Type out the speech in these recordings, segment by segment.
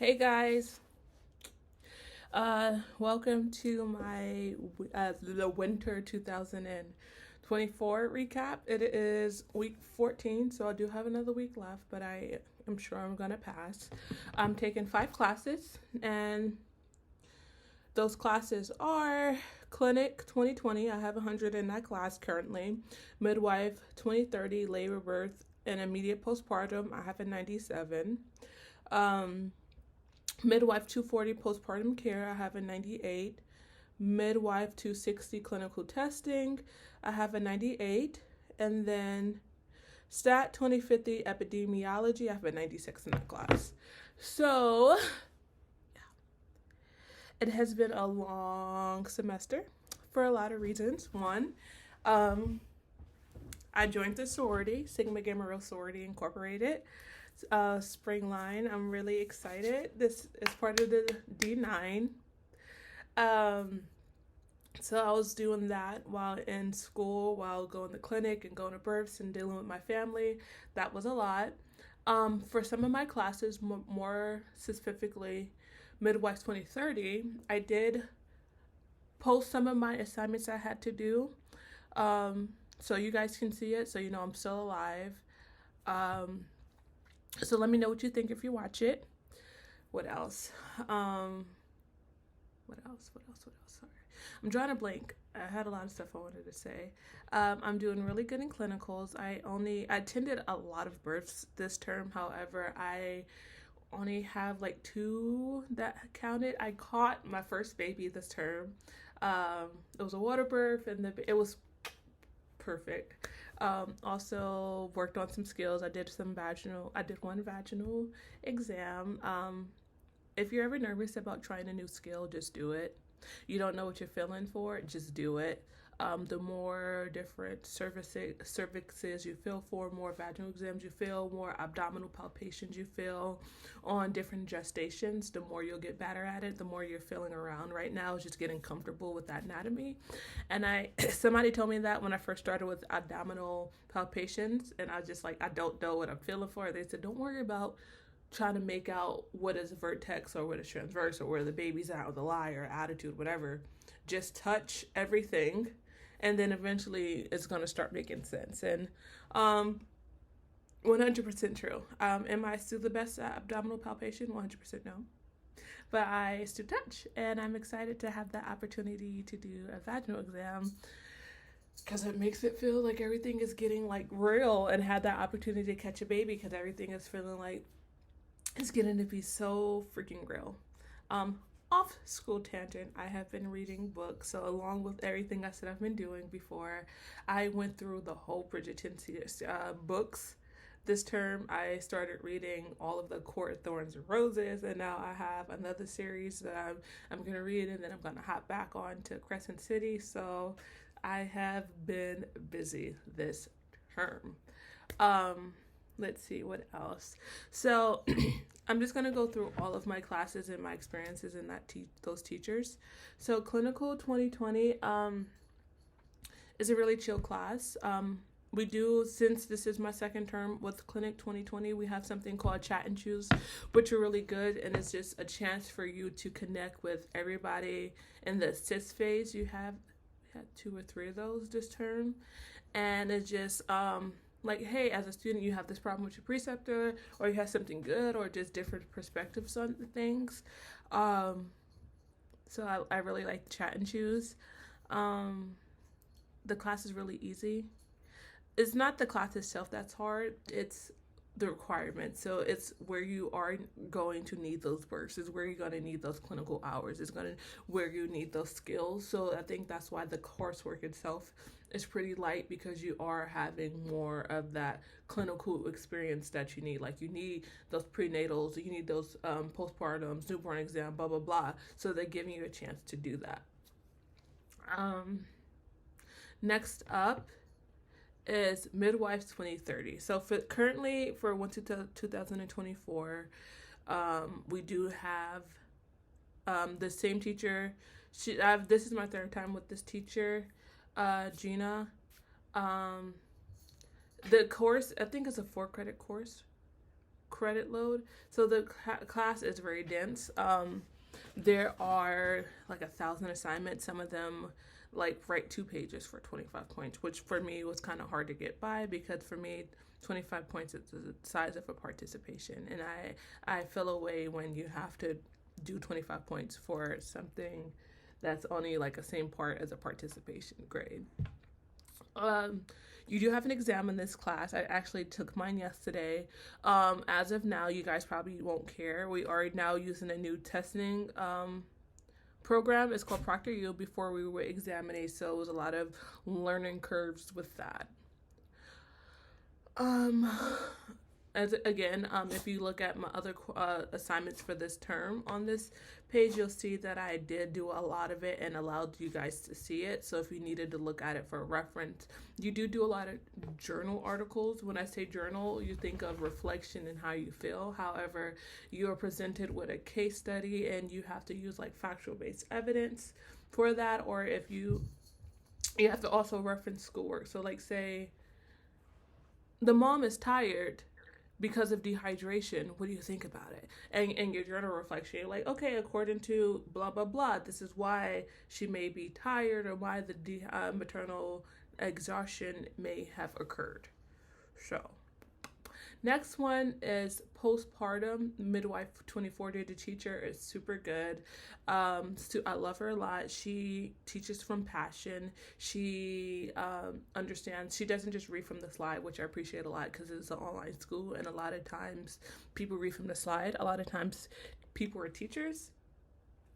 Hey guys, welcome to my the winter 2024 recap. It is week 14, so I do have another week left, but I am sure I'm gonna pass. I'm taking 5 classes, and those classes are Clinic 2020. I have 100 in that class currently. Midwife 2030, labor, birth, and immediate postpartum. I have a 97. Um, Midwife 240 postpartum care, I have a 98. Midwife 260 clinical testing, I have a 98. And then Stat 2050 epidemiology, I have a 96 in that class. So, yeah, it has been a long semester for a lot of reasons. One, I joined the sorority, Sigma Gamma Rho Sorority Incorporated. Spring line. I'm really excited. This is part of the D9. Um, so I was doing that while in school, while going to clinic and going to births and dealing with my family. That was a lot. For some of my classes, more specifically Midwives 2030, I did post some of my assignments I had to do. So you guys can see it, so you know I'm still alive. So let me know what you think if you watch it. What else? What else? Sorry. I'm drawing a blank. I had a lot of stuff I wanted to say. I'm doing really good in clinicals. I attended a lot of births this term. However, I only have like 2 that counted. I caught my first baby this term. It was a water birth, and it was perfect. Also worked on some skills. I did one vaginal exam. If you're ever nervous about trying a new skill, just do it. You don't know what you're feeling for, just do it. The more different cervixes you feel for, more vaginal exams you feel, more abdominal palpations you feel on different gestations, the more you'll get better at it, the more you're feeling around. Right now is just getting comfortable with that anatomy. And somebody told me that when I first started with abdominal palpations, and I was just like, I don't know what I'm feeling for. They said, don't worry about trying to make out what is a vertex or what is transverse or where the baby's at or the lie or attitude, whatever. Just touch everything, and then eventually it's going to start making sense. And 100% true. Am I still the best at abdominal palpation? 100% no. But I still touch, and I'm excited to have that opportunity to do a vaginal exam because it makes it feel like everything is getting like real, and had that opportunity to catch a baby because everything is feeling like it's getting to be so freaking real. Off school tangent, I have been reading books. So along with everything I said I've been doing before, I went through the whole Bridgerton books. This term, I started reading all of the Court Thorns and Roses, and now I have another series that I'm going to read, and then I'm going to hop back on to Crescent City. So I have been busy this term. Let's see what else. So I'm just going to go through all of my classes and my experiences in those teachers. So Clinical 2020 is a really chill class. We do, since this is my second term with Clinic 2020, we have something called Chat and Choose, which are really good, and it's just a chance for you to connect with everybody in the assist phase. We had 2 or 3 of those this term, and it's just like, hey, as a student, you have this problem with your preceptor, or you have something good, or just different perspectives on things. So I really like Chat and Choose. The class is really easy. It's not the class itself that's hard, it's the requirements. So it's where you are going to need those verses, where you're going to need those clinical hours, it's going to where you need those skills. So I think that's why the coursework itself is pretty light, because you are having more of that clinical experience that you need. Like, you need those prenatals, you need those postpartums, newborn exam, blah blah blah. So they're giving you a chance to do that. Next up is Midwives 2030. So currently for 2024, we do have the same teacher. This is my 3rd time with this teacher, Gina. The course, I think, is a 4-credit course. credit load. So the class is very dense. There are like 1,000 assignments. Some of them like write 2 pages for 25 points, which for me was kind of hard to get by, because for me 25 points is the size of a participation, and I feel away when you have to do 25 points for something that's only like a same part as a participation grade. You do have an exam in this class. I actually took mine yesterday. As of now, you guys probably won't care. We are now using a new testing program. It's called ProctorU. Before we were examining, so it was a lot of learning curves with that. As again, if you look at my other assignments for this term on this page, you'll see that I did do a lot of it and allowed you guys to see it. So if you needed to look at it for reference, you do a lot of journal articles. When I say journal, you think of reflection and how you feel. However, you are presented with a case study and you have to use like factual based evidence for that. Or if you have to also reference schoolwork. So like say the mom is tired because of dehydration. What do you think about it? And your journal reflection, you're like, okay, according to blah, blah, blah, this is why she may be tired, or why the maternal exhaustion may have occurred. So next one is postpartum midwife 24 Day to Teacher. Is super good. I love her a lot. She teaches from passion. She understands. She doesn't just read from the slide, which I appreciate a lot because it's an online school, and a lot of times people read from the slide. A lot of times people are teachers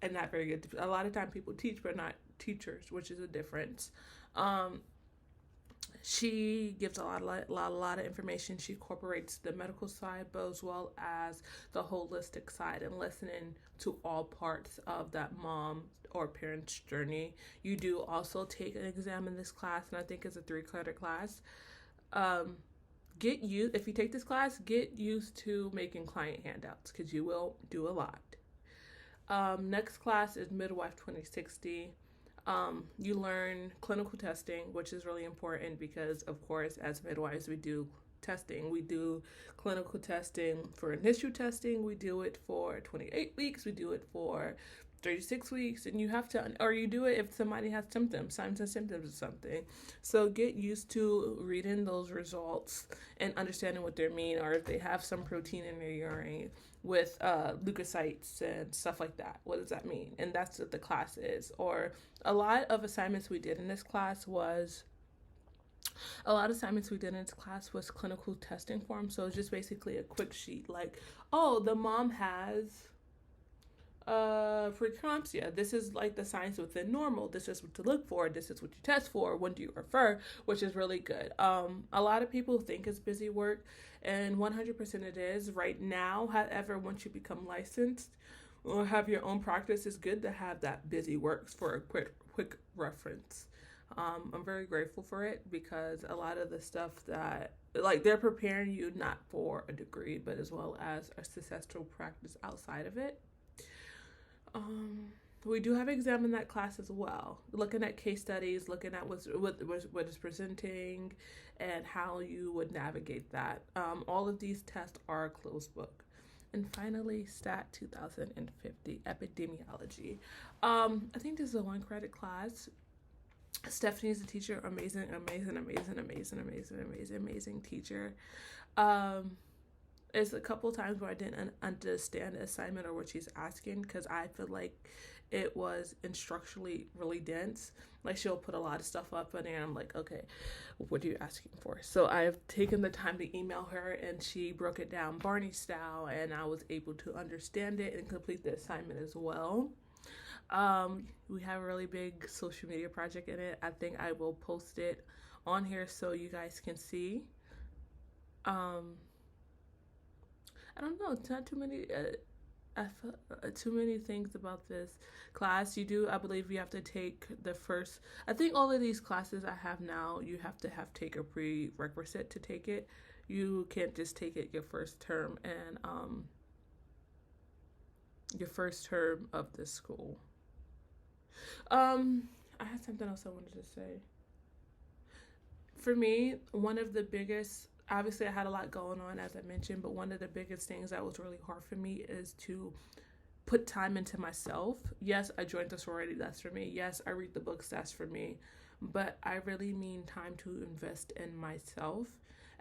and not very good. A lot of times people teach but not teachers, which is a difference. She gives a lot of information. She incorporates the medical side, but as well as the holistic side, and listening to all parts of that mom or parent's journey. You do also take an exam in this class, and I think it's a 3-credit class. If you take this class, get used to making client handouts, because you will do a lot. Next class is Midwife 2060. You learn clinical testing, which is really important because, of course, as midwives, we do testing. We do clinical testing for initial testing. We do it for 28 weeks. We do it for 36 weeks. And you have to, or you do it if somebody has symptoms, signs and symptoms of something. So get used to reading those results and understanding what they mean, or if they have some protein in their urine with leukocytes and stuff like that. What does that mean? And that's what the class is. Or a lot of assignments we did in this class was clinical testing forms. So it's just basically a quick sheet like, oh, the mom has preeclampsia. This is like the signs within normal. This is what to look for. This is what you test for. When do you refer? Which is really good. A lot of people think it's busy work, and 100% it is right now. However, once you become licensed or have your own practice, it's good to have that busy work for a quick reference. I'm very grateful for it, because a lot of the stuff that, like, they're preparing you not for a degree, but as well as a successful practice outside of it. We do have exam in that class as well, looking at case studies, looking at what is presenting and how you would navigate that. All of these tests are closed book. And finally, Stat 2050, Epidemiology. I think this is a 1-credit class. Stephanie is a teacher, amazing teacher. It's a couple times where I didn't understand the assignment or what she's asking, because I feel like it was instructionally really dense. Like, she'll put a lot of stuff up in there, and I'm like, okay, what are you asking for? So I've taken the time to email her, and she broke it down Barney style, and I was able to understand it and complete the assignment as well. We have a really big social media project in it. I think I will post it on here so you guys can see. I don't know, it's not too many too many things about this class. I believe you have to take the first, I think all of these classes I have now, you have to take a prerequisite to take it. You can't just take it your first term and your first term of the school. I had something else I wanted to say. For me, one of the biggest obviously I had a lot going on, as I mentioned, but one of the biggest things that was really hard for me is to put time into myself. Yes, I joined the sorority, that's for me. Yes, I read the books, that's for me. But I really mean time to invest in myself.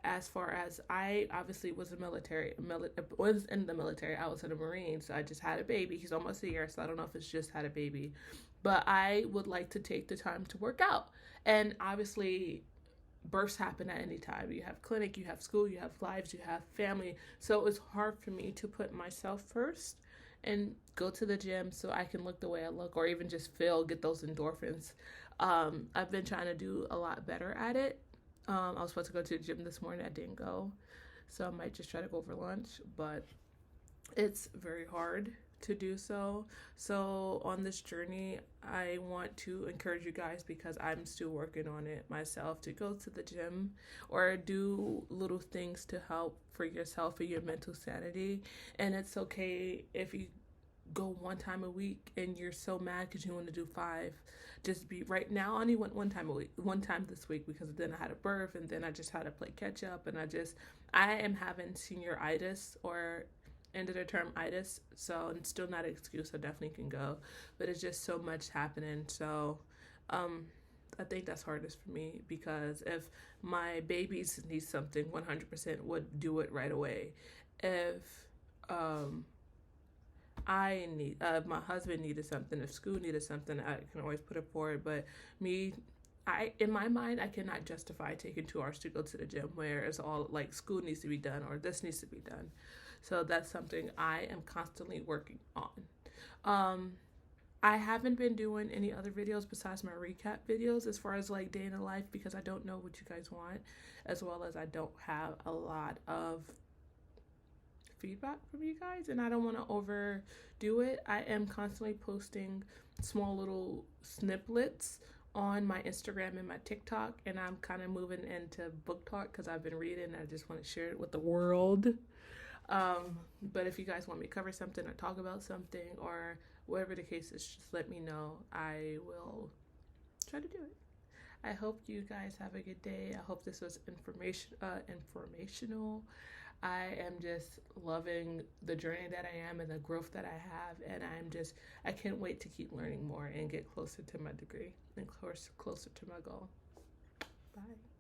As far as I obviously was was in the military, I was in the Marines. So I just had a baby. He's almost a year, so I don't know if it's just had a baby. But I would like to take the time to work out. And obviously, births happen at any time. You have clinic, you have school, you have lives, you have family. So it's hard for me to put myself first and go to the gym so I can look the way I look, or even just get those endorphins. I've been trying to do a lot better at it. I was supposed to go to the gym this morning. I didn't go. So I might just try to go for lunch. But it's very hard to do so. So on this journey, I want to encourage you guys, because I'm still working on it myself, to go to the gym or do little things to help for yourself and your mental sanity. And it's okay if you go one time a week and you're so mad because you want to do five. Just be right now. I only went one time this week, because then I had a birth and then I just had to play catch up, and I am having senioritis, or end of the term itis, so it's still not an excuse. I definitely can go, but it's just so much happening. So I think that's hardest for me, because if my babies need something, 100% would do it right away. If my husband needed something, if school needed something, I can always put it forward. But in my mind, I cannot justify taking 2 hours to go to the gym, where it's all like school needs to be done or this needs to be done. So that's something I am constantly working on. I haven't been doing any other videos besides my recap videos as far as like day in the life, because I don't know what you guys want, as well as I don't have a lot of feedback from you guys, and I don't want to overdo it. I am constantly posting small little snippets on my Instagram and my TikTok, and I'm kind of moving into book talk because I've been reading and I just want to share it with the world. But if you guys want me to cover something or talk about something or whatever the case is, just let me know. I will try to do it. I hope you guys have a good day. I hope this was informational. I am just loving the journey that I am and the growth that I have, and I can't wait to keep learning more and get closer to my degree and closer to my goal. Bye.